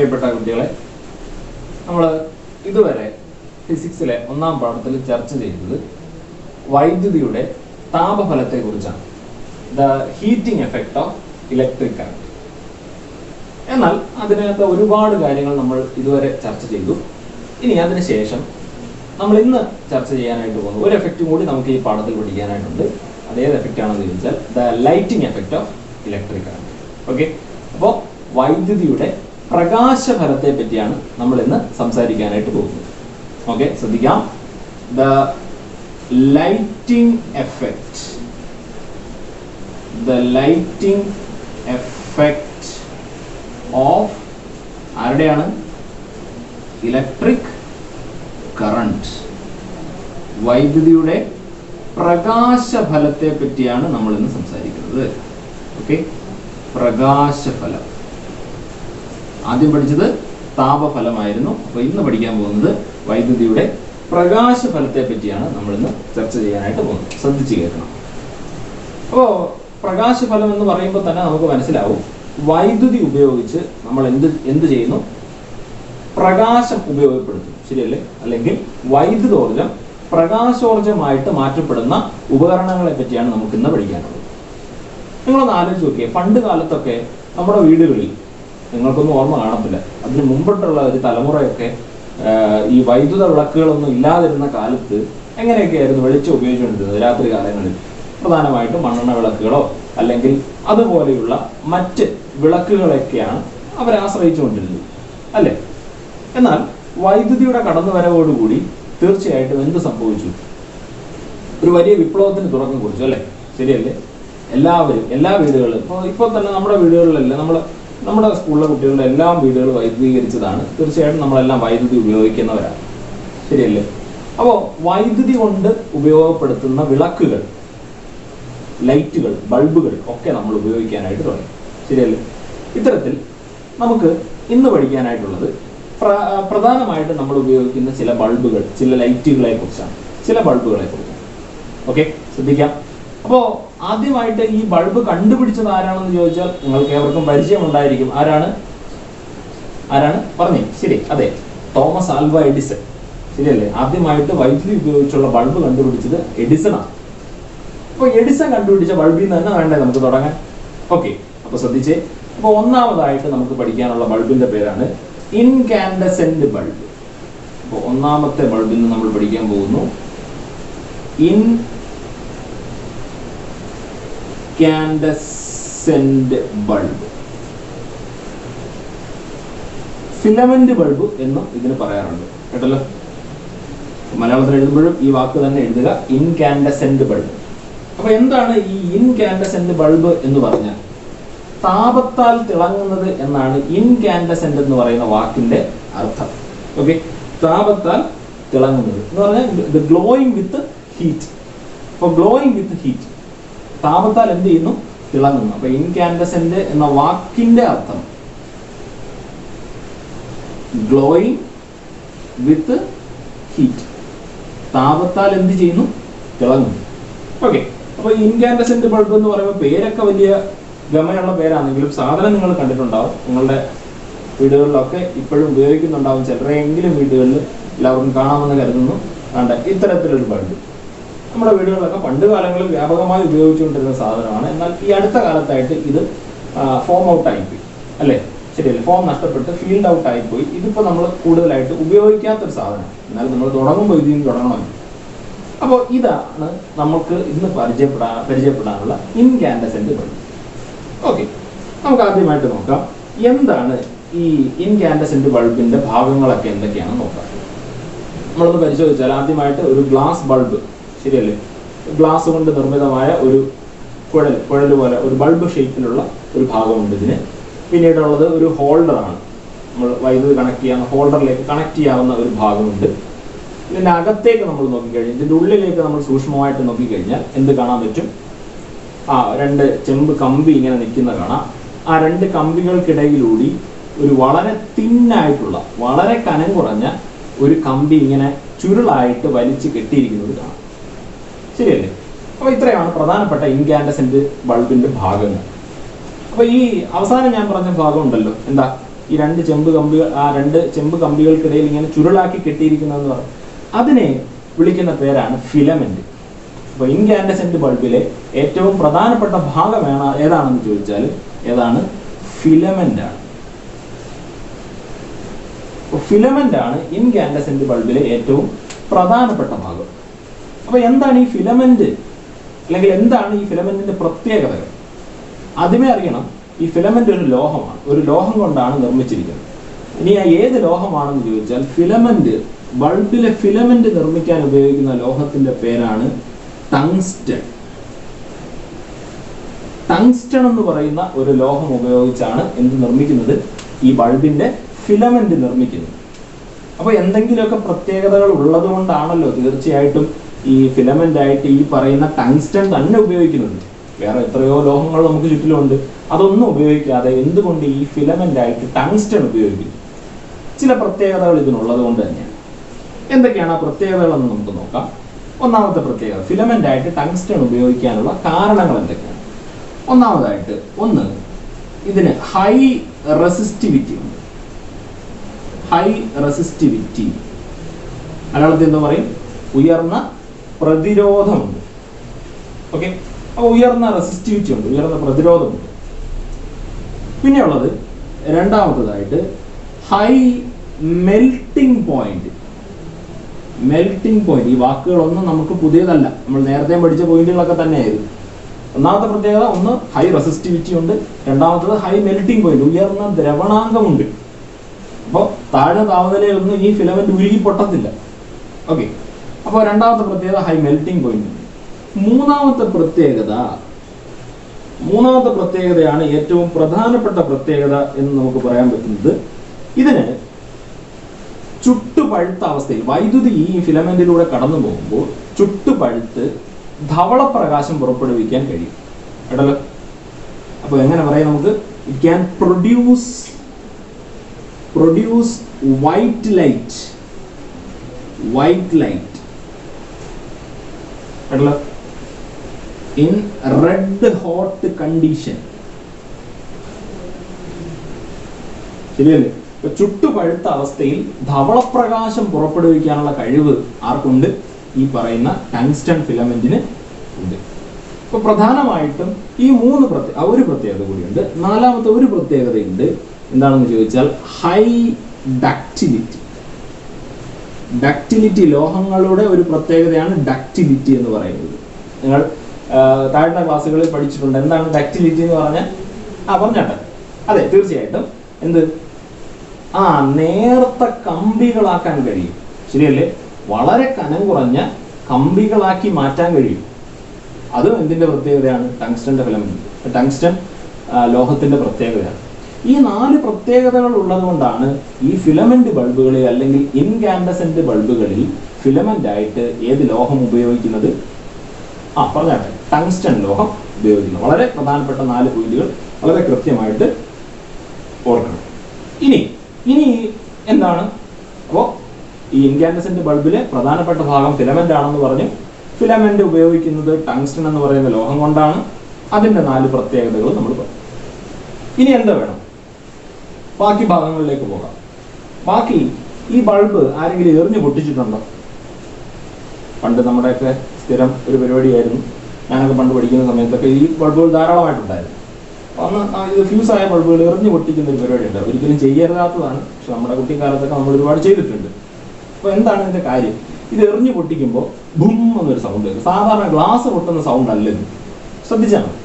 പ്രിയപ്പെട്ട കുട്ടികളെ, നമ്മൾ ഇതുവരെ ഫിസിക്സിലെ ഒന്നാം പാഠത്തിൽ ചർച്ച ചെയ്തത് വൈദ്യുതിയുടെ താപഫലത്തെ കുറിച്ചാണ്, the heating effect of electric current. എന്നാൽ അതിനകത്ത് ഒരുപാട് കാര്യങ്ങൾ നമ്മൾ ഇതുവരെ ചർച്ച ചെയ്തു. ഇനി അതിനുശേഷം നമ്മൾ ഇന്ന് ചർച്ച ചെയ്യാനായിട്ട് പോകുന്നത് ഒരു എഫക്റ്റും കൂടി നമുക്ക് ഈ പാഠത്തിൽ പഠിക്കാനായിട്ടുണ്ട്. അതേത് എഫക്റ്റ് ആണെന്ന് ചോദിച്ചാൽ the lighting effect of electric current. Okay, അപ്പോൾ വൈദ്യുതിയുടെ പ്രകാശഫലത്തെ പറ്റിയാണ് നമ്മൾ ഇന്ന് സംസാരിക്കാനായിട്ട് പോകുന്നത്. ഓക്കെ, ശ്രദ്ധിക്കാം. The lighting effect, the lighting effect of ആരുടെയാണ്? Electric current. വൈദ്യുതിയുടെ പ്രകാശഫലത്തെ പറ്റിയാണ് നമ്മൾ ഇന്ന് സംസാരിക്കുന്നത്. ഓക്കെ, പ്രകാശഫലം. ആദ്യം പഠിച്ചത് താപഫലമായിരുന്നു. അപ്പോൾ ഇന്ന് പഠിക്കാൻ പോകുന്നത് വൈദ്യുതിയുടെ പ്രകാശഫലത്തെ പറ്റിയാണ് നമ്മൾ ഇന്ന് ചർച്ച ചെയ്യാനായിട്ട് പോകുന്നത്. ശ്രദ്ധിച്ച് കേൾക്കണം. അപ്പോൾ പ്രകാശഫലം എന്ന് പറയുമ്പോൾ തന്നെ നമുക്ക് മനസ്സിലാവും, വൈദ്യുതി ഉപയോഗിച്ച് നമ്മൾ എന്ത് ചെയ്യുന്നു? പ്രകാശം ഉപയോഗപ്പെടുത്തുന്നു, ശരിയല്ലേ? അല്ലെങ്കിൽ വൈദ്യുതോർജം പ്രകാശോർജമായിട്ട് മാറ്റപ്പെടുന്ന ഉപകരണങ്ങളെ പറ്റിയാണ് നമുക്ക് ഇന്ന് പഠിക്കാനുള്ളത്. നിങ്ങളൊന്ന് ആലോചിച്ച് നോക്കിയേ, പണ്ട് കാലത്തൊക്കെ നമ്മുടെ വീടുകളിൽ, നിങ്ങൾക്കൊന്നും ഓർമ്മ കാണത്തില്ല, അതിന് മുമ്പിട്ടുള്ള ഒരു തലമുറയൊക്കെ ഈ വൈദ്യുത വിളക്കുകളൊന്നും ഇല്ലാതിരുന്ന കാലത്ത് എങ്ങനെയൊക്കെയായിരുന്നു വെളിച്ചം ഉപയോഗിച്ചുകൊണ്ടിരുന്നത്? രാത്രി കാലങ്ങളിൽ പ്രധാനമായിട്ടും മണ്ണെണ്ണ വിളക്കുകളോ അല്ലെങ്കിൽ അതുപോലെയുള്ള മറ്റ് വിളക്കുകളൊക്കെയാണ് അവരെ ആശ്രയിച്ചുകൊണ്ടിരുന്നത്, അല്ലേ? എന്നാൽ വൈദ്യുതിയുടെ കടന്നുവരവോടുകൂടി തീർച്ചയായിട്ടും എന്ത് സംഭവിച്ചു? ഒരു വലിയ വിപ്ലവത്തിന് തുടക്കം കുറിച്ചു, അല്ലേ? ശരിയല്ലേ? എല്ലാ വീടുകളിലും ഇപ്പോൾ തന്നെ നമ്മുടെ വീടുകളിലെല്ലാം നമ്മുടെ സ്കൂളിലെ കുട്ടികളുടെ എല്ലാം വീടുകൾ വൈദ്യുതീകരിച്ചതാണ്. തീർച്ചയായിട്ടും നമ്മളെല്ലാം വൈദ്യുതി ഉപയോഗിക്കുന്നവരാണ്, ശരിയല്ലേ? അപ്പോൾ വൈദ്യുതി കൊണ്ട് ഉപയോഗപ്പെടുത്തുന്ന വിളക്കുകൾ, ലൈറ്റുകൾ, ബൾബുകൾ ഒക്കെ നമ്മൾ ഉപയോഗിക്കാനായിട്ട് തുടങ്ങി, ശരിയല്ലേ? ഇത്തരത്തിൽ നമുക്ക് ഇന്ന് പഠിക്കാനായിട്ടുള്ളത് പ്രധാനമായിട്ട് നമ്മൾ ഉപയോഗിക്കുന്ന ചില ബൾബുകൾ, ചില ലൈറ്റുകളെ കുറിച്ചാണ്, ചില ബൾബുകളെ കുറിച്ചാണ്. ഓക്കെ, ശ്രദ്ധിക്കാം. അപ്പോൾ ആദ്യമായിട്ട് ഈ ബൾബ് കണ്ടുപിടിച്ചത് ആരാണെന്ന് ചോദിച്ചാൽ നിങ്ങൾക്ക് ഏവർക്കും പരിചയം ഉണ്ടായിരിക്കും. ആരാണ് പറഞ്ഞേ? ശരി, അതെ, തോമസ് ആൽവ എഡിസൺ, ശരിയല്ലേ? ആദ്യമായിട്ട് വൈദ്യുതി ഉപയോഗിച്ചുള്ള ബൾബ് കണ്ടുപിടിച്ചത് എഡിസൺ ആണ്. അപ്പോൾ എഡിസൺ കണ്ടുപിടിച്ച ബൾബിൽ നിന്ന് തന്നെ വേണ്ടേ നമുക്ക് തുടങ്ങാൻ? ഓക്കെ, അപ്പോൾ ശ്രദ്ധിച്ചേ. അപ്പോൾ ഒന്നാമതായിട്ട് നമുക്ക് പഠിക്കാനുള്ള ബൾബിന്റെ പേരാണ് ഇൻകാൻഡസെന്റ് ബൾബ്. അപ്പോൾ ഒന്നാമത്തെ ബൾബിൽ നിന്ന് നമ്മൾ പഠിക്കാൻ പോകുന്നു ഇൻകാൻഡസെന്റ് ബൾബ്. ഫിലമെന്റ് ബൾബ് എന്ന് ഇതിന് പറയാറുണ്ട്, കേട്ടല്ലോ? മലയാളത്തിൽ എഴുതുമ്പോഴും ഈ വാക്ക് തന്നെ എഴുതുക, ഇൻകാൻഡസെന്റ് ബൾബ്. അപ്പൊ എന്താണ് ഈ ഇൻകാൻഡസെന്റ് ബൾബ് എന്ന് പറഞ്ഞാൽ? താപത്താൽ തിളങ്ങുന്നത് എന്നാണ് ഇൻകാൻഡസെന്റ് എന്ന് പറയുന്ന വാക്കിന്റെ അർത്ഥം. ഓക്കെ, താപത്താൽ തിളങ്ങുന്നത് എന്ന് പറഞ്ഞാൽ ഗ്ലോയിങ് വിത്ത് ഹീറ്റ്. അപ്പൊ ഗ്ലോയിങ് വിത്ത് ഹീറ്റ്, താപത്താൽ എന്ത് ചെയ്യുന്നു? തിളങ്ങുന്നു. അപ്പൊ ഇൻകാൻഡസെന്റ് എന്ന വാക്കിന്റെ അർത്ഥം ഗ്ലോയിങ് വിത്ത് ഹീറ്റ്, താപത്താൽ എന്ത് ചെയ്യുന്നു? തിളങ്ങുന്നു. ഓക്കെ, അപ്പൊ ഇൻകാൻഡസെന്റ് ബൾബ് എന്ന് പറയുമ്പോൾ പേരൊക്കെ വലിയ ഗമയുള്ള പേരാണെങ്കിലും സാധനം നിങ്ങൾ കണ്ടിട്ടുണ്ടാവും, നിങ്ങളുടെ വീടുകളിലൊക്കെ ഇപ്പോഴും ഉപയോഗിക്കുന്നുണ്ടാവും. ചിലരെങ്കിലും വീടുകളിൽ എല്ലാവർക്കും കാണാമെന്ന് കരുതുന്നു. കണ്ട ഇത്തരത്തിലൊരു ബൾബ് നമ്മുടെ വീടുകളിലൊക്കെ പണ്ട് കാലങ്ങളിൽ വ്യാപകമായി ഉപയോഗിച്ചുകൊണ്ടിരുന്ന സാധനമാണ്. എന്നാൽ ഈ അടുത്ത കാലത്തായിട്ട് ഇത് ഫോം ഔട്ട് ആയിപ്പോയി, അല്ലേ? ശരിയല്ലേ? ഫോം നഷ്ടപ്പെട്ട് ഫീൽഡ് ഔട്ട് ആയിപ്പോയി. ഇതിപ്പോൾ നമ്മൾ കൂടുതലായിട്ട് ഉപയോഗിക്കാത്തൊരു സാധനമാണ്. എന്നാൽ നമ്മൾ തുടങ്ങുമ്പോൾ ഇതിൽ നിന്ന് തുടങ്ങണമല്ലോ. അപ്പോൾ ഇതാണ് നമുക്ക് ഇന്ന് പരിചയപ്പെടാനുള്ള ഇൻകാൻഡസെന്റ് ബൾബ്. ഓക്കെ, നമുക്ക് ആദ്യമായിട്ട് നോക്കാം എന്താണ് ഈ ഇൻകാൻഡസെന്റ് ബൾബിന്റെ ഭാഗങ്ങളൊക്കെ എന്തൊക്കെയാണെന്ന് നോക്കാം. നമ്മളൊന്ന് പരിശോധിച്ചാൽ ആദ്യമായിട്ട് ഒരു ഗ്ലാസ് ബൾബ്, ശരിയല്ലേ? ഗ്ലാസ് കൊണ്ട് നിർമ്മിതമായ ഒരു കുഴൽ പോലെ ഒരു ബൾബ് ഷേപ്പിലുള്ള ഒരു ഭാഗമുണ്ട് ഇതിന്. പിന്നീടുള്ളത് ഒരു ഹോൾഡറാണ്, നമ്മൾ വൈദ്യുതി കണക്ട് ചെയ്യാവുന്ന ഹോൾഡറിലേക്ക് കണക്ട് ചെയ്യാവുന്ന ഒരു ഭാഗമുണ്ട്. ഇതിന്റെ അകത്തേക്ക് നമ്മൾ നോക്കിക്കഴിഞ്ഞാൽ, ഇതിന്റെ ഉള്ളിലേക്ക് നമ്മൾ സൂക്ഷ്മമായിട്ട് നോക്കിക്കഴിഞ്ഞാൽ എന്ത് കാണാൻ പറ്റും? രണ്ട് ചെമ്പ് കമ്പി ഇങ്ങനെ നിൽക്കുന്ന കാണാം. ആ രണ്ട് കമ്പികൾക്കിടയിലൂടി ഒരു വളരെ തിന്നായിട്ടുള്ള, വളരെ കനം കുറഞ്ഞ ഒരു കമ്പി ഇങ്ങനെ ചുരുളായിട്ട് വലിച്ചു കെട്ടിയിരിക്കുന്നത് കാണാം, ശരിയല്ലേ? അപ്പോൾ ഇത്രയാണ് പ്രധാനപ്പെട്ട ഇൻകാൻഡസെന്റ് ബൾബിന്റെ ഭാഗങ്ങൾ. അപ്പോൾ ഈ അവസാനം ഞാൻ പറഞ്ഞ ഭാഗം ഉണ്ടല്ലോ, എന്താ? ഈ രണ്ട് ചെമ്പ് കമ്പികൾ, ആ രണ്ട് ചെമ്പ് കമ്പികൾക്കിടയിൽ ഇങ്ങനെ ചുരുളാക്കി കെട്ടിയിരിക്കുന്നതെന്ന് പറയും. അതിനെ വിളിക്കുന്ന പേരാണ് ഫിലമെന്റ്. അപ്പോൾ ഇൻകാൻഡസെന്റ് ബൾബിലെ ഏറ്റവും പ്രധാനപ്പെട്ട ഭാഗം ഏതാണെന്ന് ചോദിച്ചാൽ ഏതാണ്? ഫിലമെന്റ് ആണ്. ഫിലമെന്റ് ആണ് ഇൻകാൻഡസെന്റ് ബൾബിലെ ഏറ്റവും പ്രധാനപ്പെട്ട ഭാഗം. അപ്പൊ എന്താണ് ഈ ഫിലമെന്റ്, അല്ലെങ്കിൽ എന്താണ് ഈ ഫിലമെന്റിന്റെ പ്രത്യേകതകൾ? ആദ്യമേ അറിയണം, ഈ ഫിലമെന്റ് ഒരു ലോഹമാണ്, ഒരു ലോഹം കൊണ്ടാണ് നിർമ്മിച്ചിരിക്കുന്നത്. ഇനി ഏത് ലോഹമാണെന്ന് ചോദിച്ചാൽ ഫിലമെന്റ്, ബൾബിലെ ഫിലമെന്റ് നിർമ്മിക്കാൻ ഉപയോഗിക്കുന്ന ലോഹത്തിന്റെ പേരാണ് ടങ്സ്റ്റൺ. ടങ്സ്റ്റൺ എന്ന് പറയുന്ന ഒരു ലോഹം ഉപയോഗിച്ചാണ് എന്ത് നിർമ്മിക്കുന്നത്? ഈ ബൾബിന്റെ ഫിലമെന്റ് നിർമ്മിക്കുന്നത്. അപ്പൊ എന്തെങ്കിലുമൊക്കെ പ്രത്യേകതകൾ ഉള്ളത് കൊണ്ടാണല്ലോ തീർച്ചയായിട്ടും ഈ ഫിലമെന്റ് ആയിട്ട് ഈ പറയുന്ന ടങ്സ്റ്റൺ തന്നെ ഉപയോഗിക്കുന്നത്. വേറെ എത്രയോ ലോഹങ്ങൾ നമുക്ക് ചുറ്റിലുമുണ്ട്. അതൊന്നും ഉപയോഗിക്കാതെ എന്തുകൊണ്ട് ഈ ഫിലമെന്റ് ആയിട്ട് ടങ്സ്റ്റൺ ഉപയോഗിക്കുന്നു? ചില പ്രത്യേകതകൾ ഇതിനുള്ളത് കൊണ്ട് തന്നെയാണ്. എന്തൊക്കെയാണ് ആ പ്രത്യേകതകളെന്ന് നമുക്ക് നോക്കാം. ഒന്നാമത്തെ പ്രത്യേകത, ഫിലമെന്റ് ആയിട്ട് ടങ്സ്റ്റൺ ഉപയോഗിക്കാനുള്ള കാരണങ്ങൾ എന്തൊക്കെയാണ്? ഒന്നാമതായിട്ട്, ഒന്ന്, ഇതിന് ഹൈ റെസിസ്റ്റിവിറ്റി ഉണ്ട്. ഹൈ റെസിസ്റ്റിവിറ്റി, മലയാളത്തിൽ എന്താ പറയും? ഉയർന്ന പ്രതിരോധമുണ്ട്. ഓക്കെ, അപ്പോൾ ഉയർന്ന റെസിസ്റ്റിവിറ്റി ഉണ്ട്, ഉയർന്ന പ്രതിരോധമുണ്ട്. പിന്നെയുള്ളത് രണ്ടാമത്തതായിട്ട് high melting point. Melting point, ഈ വാക്കുകളൊന്നും നമുക്ക് പുതിയതല്ല, നമ്മൾ നേരത്തെ പഠിച്ച പോയിന്റുകളൊക്കെ തന്നെയായിരുന്നു. ഒന്നാമത്തെ പ്രത്യേകത, ഒന്ന് ഹൈ റെസിസ്റ്റിവിറ്റി ഉണ്ട്, രണ്ടാമത്തത് ഹൈ മെൽറ്റിംഗ് പോയിന്റ്, ഉയർന്ന ദ്രവണാങ്കമുണ്ട്. അപ്പോൾ താഴ്ന്ന താപനിലയിലൊന്നും ഈ ഫിലമെന്റ് ഉരുകി പൊട്ടത്തില്ല. ഓക്കെ, അപ്പോൾ രണ്ടാമത്തെ പ്രത്യേകത ഹൈ മെൽറ്റിംഗ് പോയിന്റ്. മൂന്നാമത്തെ പ്രത്യേകതയാണ് ഏറ്റവും പ്രധാനപ്പെട്ട പ്രത്യേകത എന്ന് നമുക്ക് പറയാൻ പറ്റുന്നത്. ഇതിന് ചുട്ടുപഴുത്ത അവസ്ഥയിൽ വൈദ്യുതി ഈ ഫിലമെന്റിലൂടെ കടന്നു പോകുമ്പോൾ ചുട്ടുപഴുത്ത് ധവളപ്രകാശം പുറപ്പെടുവിക്കാൻ കഴിയും. കേട്ടല്ലോ? അപ്പൊ എങ്ങനെ പറയാം നമുക്ക്? It can produce white light. കേട്ടല്ലോ? In red hot condition. ശരിയല്ലേ? ചുട്ടുപഴുത്ത അവസ്ഥയിൽ ധവളപ്രകാശം പുറപ്പെടുവിക്കാനുള്ള കഴിവ് ആർക്കുണ്ട്? ഈ പറയുന്ന ടങ്സ്റ്റൺ ഫിലമെന്റിന് ഉണ്ട്. അപ്പൊ പ്രധാനമായിട്ടും ഈ ഒരു പ്രത്യേകത കൂടിയുണ്ട്. നാലാമത്തെ ഒരു പ്രത്യേകതയുണ്ട്. എന്താണെന്ന് ചോദിച്ചാൽ ഹൈ ഡക്റ്റിലിറ്റി. ഡക്റ്റിലിറ്റി, ലോഹങ്ങളുടെ ഒരു പ്രത്യേകതയാണ് ഡക്റ്റിലിറ്റി എന്ന് പറയുന്നത്. നിങ്ങൾ താഴ്ന്ന ക്ലാസ്സുകളിൽ പഠിച്ചിട്ടുണ്ട്. എന്താണ് ഡക്റ്റിലിറ്റി എന്ന് പറഞ്ഞാൽ? പറഞ്ഞാട്ടെ. അതെ, തീർച്ചയായിട്ടും. എന്ത്? നേർത്ത കമ്പികളാക്കാൻ കഴിയും. ശരിയല്ലേ? വളരെ കനം കുറഞ്ഞ കമ്പികളാക്കി മാറ്റാൻ കഴിയും. അതും എന്തിന്റെ പ്രത്യേകതയാണ്? ടങ്സ്റ്റന്റെ ഫിലമെന്റ്, ടങ്സ്റ്റൺ ലോഹത്തിന്റെ പ്രത്യേകതയാണ്. ഈ 4 പ്രത്യേകതകൾ ഉള്ളത് കൊണ്ടാണ് ഈ ഫിലമെന്റ് ബൾബുകളിൽ അല്ലെങ്കിൽ ഇൻകാൻഡസെന്റ് ബൾബുകളിൽ ഫിലമെന്റ് ആയിട്ട് ഏത് ലോഹം ഉപയോഗിക്കുന്നത്? പറഞ്ഞാട്ടെ, ടങ്സ്റ്റൺ ലോഹം ഉപയോഗിക്കുന്നത്. വളരെ പ്രധാനപ്പെട്ട 4 പോയിന്റുകൾ വളരെ കൃത്യമായിട്ട് ഓർക്കണം. ഇനി എന്താണ്? അപ്പോൾ ഈ ഇൻകാൻഡസെന്റ് ബൾബിലെ പ്രധാനപ്പെട്ട ഭാഗം ഫിലമെന്റ് ആണെന്ന് പറഞ്ഞു. ഫിലമെന്റ് ഉപയോഗിക്കുന്നത് ടങ്സ്റ്റൺ എന്ന് പറയുന്ന ലോഹം കൊണ്ടാണ്. അതിന്റെ 4 പ്രത്യേകതകൾ നമ്മൾ പറഞ്ഞു. ഇനി എന്താ വേണം? ബാക്കി ഭാഗങ്ങളിലേക്ക് പോകാം. ബാക്കി ഈ ബൾബ് ആരെങ്കിലും എറിഞ്ഞു പൊട്ടിച്ചിട്ടുണ്ടോ? പണ്ട് നമ്മുടെയൊക്കെ സ്ഥിരം ഒരു പരിപാടിയായിരുന്നു. ഞാനൊക്കെ പണ്ട് പഠിക്കുന്ന സമയത്തൊക്കെ ഈ ബൾബുകൾ ധാരാളമായിട്ടുണ്ടായിരുന്നു. അന്ന് ഇത് ഫ്യൂസായ ബൾബുകൾ എറിഞ്ഞു പൊട്ടിക്കുന്ന ഒരു പരിപാടി ഉണ്ട്. ഒരിക്കലും ചെയ്യരുതാത്തതാണ്, പക്ഷെ നമ്മുടെ കുട്ടിക്കാലത്തൊക്കെ നമ്മൾ ഒരുപാട് ചെയ്തിട്ടുണ്ട്. അപ്പോൾ എന്താണ് ഇതിന്റെ കാര്യം? ഇത് എറിഞ്ഞു പൊട്ടിക്കുമ്പോൾ ബും എന്നൊരു സൗണ്ട് വരും. സാധാരണ ഗ്ലാസ് പൊട്ടുന്ന സൗണ്ട് അല്ലത്. ശ്രദ്ധിച്ചാൽ മതി.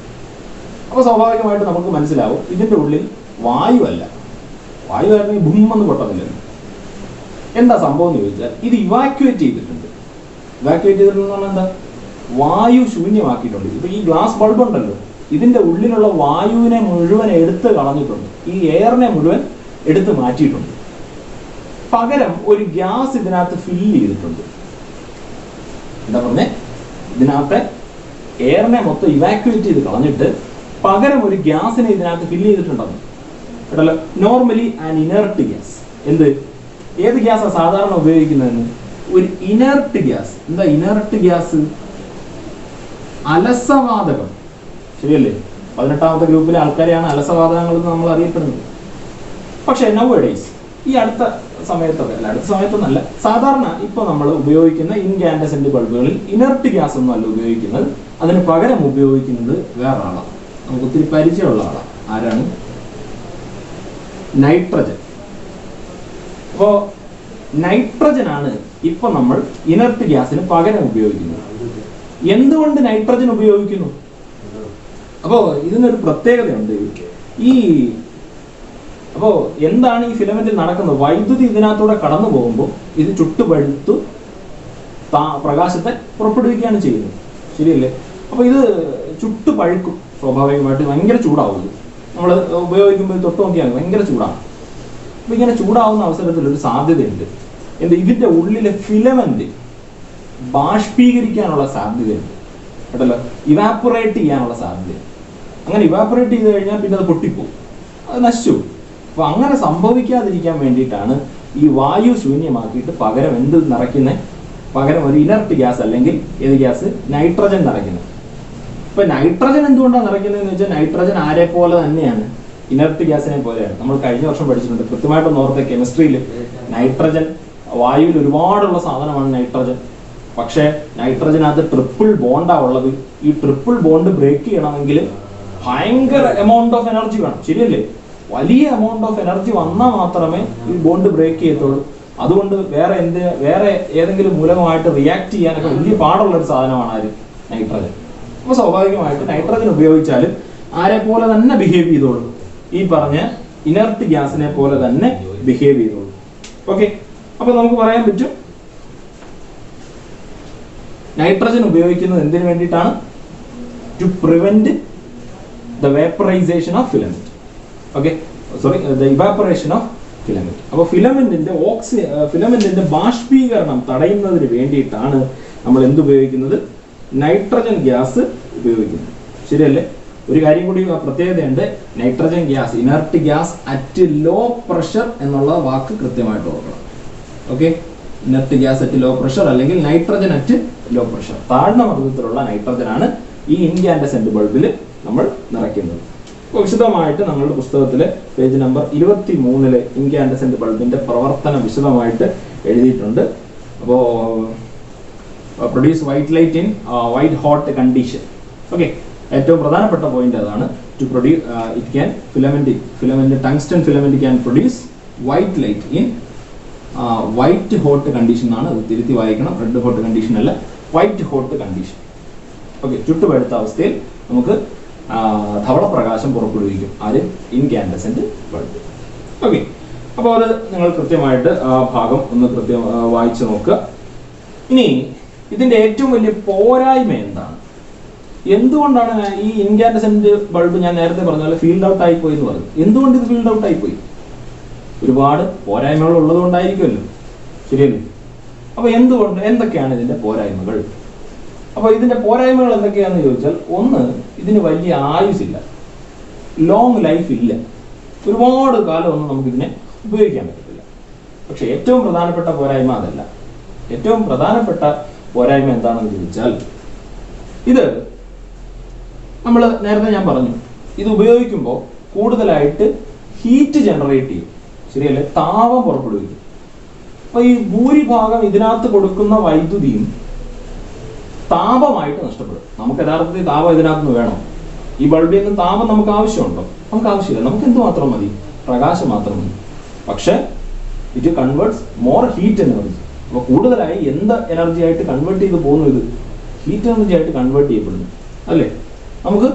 അപ്പോൾ സ്വാഭാവികമായിട്ട് നമുക്ക് മനസ്സിലാവും ഇതിന്റെ ഉള്ളിൽ വായു അല്ല. വായു ആയിരുന്നെങ്കിൽ ബും എന്ന് പൊട്ടത്തില്ലല്ലോ. എന്താ സംഭവം എന്ന് ചോദിച്ചാൽ ഇത് ഇവാക്യുവേറ്റ് ചെയ്തിട്ടുണ്ട്. ഇവാക്യുവേറ്റ് ചെയ്തിട്ടുണ്ടെന്ന് പറഞ്ഞാൽ എന്താ? വായു ശൂന്യമാക്കിയിട്ടുണ്ട്. ഇപ്പൊ ഈ ഗ്ലാസ് ബൾബ് ഉണ്ടല്ലോ, ഇതിന്റെ ഉള്ളിലുള്ള വായുവിനെ മുഴുവൻ എടുത്ത് കളഞ്ഞിട്ടുണ്ട്. ഈ എയറിനെ മുഴുവൻ എടുത്ത് മാറ്റിയിട്ടുണ്ട്. പകരം ഒരു ഗ്യാസ് ഇതിനകത്ത് ഫില്ല് ചെയ്തിട്ടുണ്ട്. എന്താ പറഞ്ഞേ? ഇതിനകത്തെ എയറിനെ മൊത്തം ഇവാക്യുവേറ്റ് ചെയ്ത് കളഞ്ഞിട്ട് പകരം ഒരു ഗ്യാസിനെ ഇതിനകത്ത് ഫില്ല് ചെയ്തിട്ടുണ്ടെന്ന് കേട്ടല്ലോ. Normally an inert gas. ഏത് ഗ്യാസാണ് സാധാരണ ഉപയോഗിക്കുന്നതെന്ന്? ഒരു ഇനർട്ട് ഗ്യാസ്. എന്താ ഇനർട്ട് ഗ്യാസ്? പക്ഷേ നൗഡേയ്സ് ഈ അടുത്ത സമയത്തൊക്കെ അല്ല, അടുത്ത സമയത്തൊന്നല്ല, സാധാരണ ഇപ്പോൾ നമ്മൾ ഉപയോഗിക്കുന്ന ഇൻകാൻഡസെന്റ് ബൾബുകളിൽ ഇനർട്ട് ഗ്യാസ് ഒന്നും അല്ല ഉപയോഗിക്കുന്നത്. അതിന് പകരം ഉപയോഗിക്കുന്നത് വേറെ ആളാണ്, നമുക്ക് ഒത്തിരി പരിചയമുള്ള ആളാണ്. ആരാണ്? നൈട്രജൻ. അപ്പോ നൈട്രജൻ ആണ് ഇപ്പൊ നമ്മൾ ഇനർട്ട് ഗ്യാസിന് പകരം ഉപയോഗിക്കുന്നത്. എന്തുകൊണ്ട് നൈട്രജൻ ഉപയോഗിക്കുന്നു? അപ്പോ ഇതിനൊരു പ്രത്യേകതയുണ്ട്. അപ്പോ എന്താണ് ഈ ഫിലമെന്റിൽ നടക്കുന്നത്? വൈദ്യുതി ഇതിനകത്തൂടെ കടന്നു പോകുമ്പോൾ ഇത് ചുട്ടുപഴുത്തു പ്രകാശത്തെ പുറപ്പെടുവിക്കുകയാണ് ചെയ്യുന്നത്, ശരിയല്ലേ? അപ്പൊ ഇത് ചുട്ടുപഴുക്കും സ്വാഭാവികമായിട്ട്, ഭയങ്കര ചൂടാവും. നമ്മൾ ഉപയോഗിക്കുമ്പോൾ തൊട്ട് നോക്കിയാൽ ഭയങ്കര ചൂടാണ്. അപ്പൊ ഇങ്ങനെ ചൂടാവുന്ന അവസരത്തിൽ ഒരു സാധ്യതയുണ്ട്. ഇതിന്റെ ഉള്ളിലെ ഫിലമെന്റ് ബാഷ്പീകരിക്കാനുള്ള സാധ്യതയുണ്ട് കേട്ടല്ലോ, ഇവാപ്പറേറ്റ് ചെയ്യാനുള്ള സാധ്യത. അങ്ങനെ ഇവാപ്പറേറ്റ് ചെയ്ത് കഴിഞ്ഞാൽ പിന്നെ അത് പൊട്ടിപ്പോകും, അത് നശിച്ചു. അപ്പൊ അങ്ങനെ സംഭവിക്കാതിരിക്കാൻ വേണ്ടിയിട്ടാണ് ഈ വായു ശൂന്യമാക്കിയിട്ട് പകരം എന്ത് നിറയ്ക്കുന്നത്? പകരം ഒരു ഇനർട്ട് ഗ്യാസ് അല്ലെങ്കിൽ ഏത് ഗ്യാസ്? നൈട്രജൻ നിറയ്ക്കുന്നത്. ഇപ്പൊ നൈട്രജൻ എന്തുകൊണ്ടാണ് നിറയ്ക്കുന്നതെന്ന് വെച്ചാൽ നൈട്രജൻ ആരെ പോലെ തന്നെയാണ്, ഇനർട്ട് ഗ്യാസിനെ പോലെയാണ്. നമ്മൾ കഴിഞ്ഞ വർഷം പഠിച്ചിട്ടുണ്ട്, കൃത്യമായിട്ട് ഓർത്ത കെമിസ്ട്രിയിൽ നൈട്രജൻ വായുവിൽ ഒരുപാടുള്ള സാധനമാണ് നൈട്രജൻ. പക്ഷേ നൈട്രജനകത്ത് ട്രിപ്പിൾ ബോണ്ടാ ഉള്ളത്. ഈ ട്രിപ്പിൾ ബോണ്ട് ബ്രേക്ക് ചെയ്യണമെങ്കിൽ ഭയങ്കര എമൗണ്ട് ഓഫ് എനർജി വേണം, ശരിയല്ലേ? വലിയ എമൗണ്ട് ഓഫ് എനർജി വന്നാൽ മാത്രമേ ഈ ബോണ്ട് ബ്രേക്ക് ചെയ്യത്തുള്ളൂ. അതുകൊണ്ട് വേറെ ഏതെങ്കിലും മൂലകമായിട്ട് റിയാക്ട് ചെയ്യാനൊക്കെ വലിയ പാടുള്ള ഒരു സാധനമാണ് ആര്? നൈട്രജൻ. അപ്പൊ സ്വാഭാവികമായിട്ട് നൈട്രജൻ ഉപയോഗിച്ചാലും ആരെ പോലെ തന്നെ ബിഹേവ് ചെയ്തോളൂ, ഈ പറഞ്ഞ ഇനർട്ട് ഗ്യാസിനെ പോലെ തന്നെ ബിഹേവ് ചെയ്തോളൂ. ഓക്കെ, അപ്പൊ നമുക്ക് പറയാൻ പറ്റും നൈട്രജൻ ഉപയോഗിക്കുന്നത് എന്തിനു വേണ്ടിയിട്ടാണ്? To prevent the vaporisation of filament. Okay, sorry, the evaporation of filament. അപ്പോൾ ഫിലമെന്റിന്റെ ബാഷ്പീകരണം തടയുന്നതിന് വേണ്ടിയിട്ടാണ് നമ്മൾ എന്തുപയോഗിക്കുന്നത്? നൈട്രജൻ ഗ്യാസ് ഉപയോഗിക്കുന്നത്, ശരിയല്ലേ? ഒരു കാര്യം കൂടി പ്രത്യേകതയുണ്ട്, nitrogen gas inert gas at low pressure എന്നുള്ള വാക്ക് കൃത്യമായിട്ട് ഓർക്കണം. Okay, inert gas at low pressure അല്ലെങ്കിൽ നൈട്രജൻ അറ്റ് ലോ പ്രഷർ. താഴ്ന്ന മർദ്ദത്തിലുള്ള നൈട്രജൻ ആണ് ഈ ഇൻകാൻഡസെന്റ് ബൾബിൽ നമ്മൾ നിറയ്ക്കുന്നത്. അപ്പോൾ വിശദമായിട്ട് നമ്മളുടെ പുസ്തകത്തിലെ പേജ് നമ്പർ 23 ഇൻകാൻഡസെന്റ് ബൾബിന്റെ പ്രവർത്തനം വിശദമായിട്ട് എഴുതിയിട്ടുണ്ട്. അപ്പോൾ produce white light in white hot condition. Okay, ഏറ്റവും പ്രധാനപ്പെട്ട പോയിന്റ് അതാണ്. To produce it can filament tungsten filament can produce white light in white hot condition എന്നാണ്. അത് തിരുത്തി വായിക്കണം, റെഡ് ഹോട്ട് കണ്ടീഷൻ അല്ല, വൈറ്റ് ഹോട്ട് കണ്ടീഷൻ. ഓക്കെ, ചുട്ടുപഴുത്ത അവസ്ഥയിൽ നമുക്ക് ധവളപ്രകാശം പുറപ്പെടുവിക്കും ആര്? Incandescent bulb. ഓക്കെ, അപ്പോൾ അത് നിങ്ങൾ കൃത്യമായിട്ട് ആ ഭാഗം ഒന്ന് വായിച്ചു നോക്കുക. ഇനി ഇതിന്റെ ഏറ്റവും വലിയ പോരായ്മ എന്താണ്? എന്തുകൊണ്ടാണ് ഈ ഇൻകാൻഡസെന്റ് ബൾബ് ഞാൻ നേരത്തെ പറഞ്ഞ പോലെ ഫീൽഡ് ഔട്ട് ആയി പോയി എന്ന് പറഞ്ഞു? എന്തുകൊണ്ട് ഇത് ഫീൽഡ് ഔട്ട് ആയി പോയി? ഒരുപാട് പോരായ്മകൾ ഉള്ളത് കൊണ്ടായിരിക്കുമല്ലോ, ശരിയല്ലേ? അപ്പൊ എന്തൊക്കെയാണ് ഇതിന്റെ പോരായ്മകൾ? അപ്പൊ ഇതിന്റെ പോരായ്മകൾ എന്തൊക്കെയാണെന്ന് ചോദിച്ചാൽ, ഒന്ന്, ഇതിന് വലിയ ആയുസില്ല, ലോങ് ലൈഫ് ഇല്ല, ഒരുപാട് കാലമൊന്നും നമുക്കിതിനെ ഉപയോഗിക്കാൻ പറ്റത്തില്ല. പക്ഷെ ഏറ്റവും പ്രധാനപ്പെട്ട പോരായ്മ അതല്ല. ഏറ്റവും പ്രധാനപ്പെട്ട പോരായ്മ എന്താണെന്ന് ചോദിച്ചാൽ, ഇത് നമ്മൾ നേരത്തെ ഞാൻ പറഞ്ഞു, ഇത് ഉപയോഗിക്കുമ്പോൾ കൂടുതലായിട്ട് ഹീറ്റ് ജനറേറ്റ് ചെയ്യും, ശരിയല്ലേ? താപം പുറപ്പെടുവിക്കും. അപ്പൊ ഈ ഭൂരിഭാഗം ഇതിനകത്ത് കൊടുക്കുന്ന വൈദ്യുതിയും താപമായിട്ട് നഷ്ടപ്പെടും. നമുക്ക് യഥാർത്ഥത്തിൽ താപം ഇതിനകത്ത് നിന്ന് വേണം. ഈ ബൾബിൽ നിന്ന് താപം നമുക്ക് ആവശ്യമുണ്ടോ? നമുക്ക് ആവശ്യമില്ല. നമുക്ക് എന്ത് മാത്രം മതി? പ്രകാശം മാത്രം മതി. പക്ഷെ it converts more heat energy. അപ്പൊ കൂടുതലായി എന്ത് എനർജി ആയിട്ട് കൺവേർട്ട് ചെയ്ത് പോകുന്നു? ഇത് ഹീറ്റ് എനർജി ആയിട്ട് കൺവേർട്ട് ചെയ്യപ്പെടുന്നു, അല്ലേ? നമുക്ക്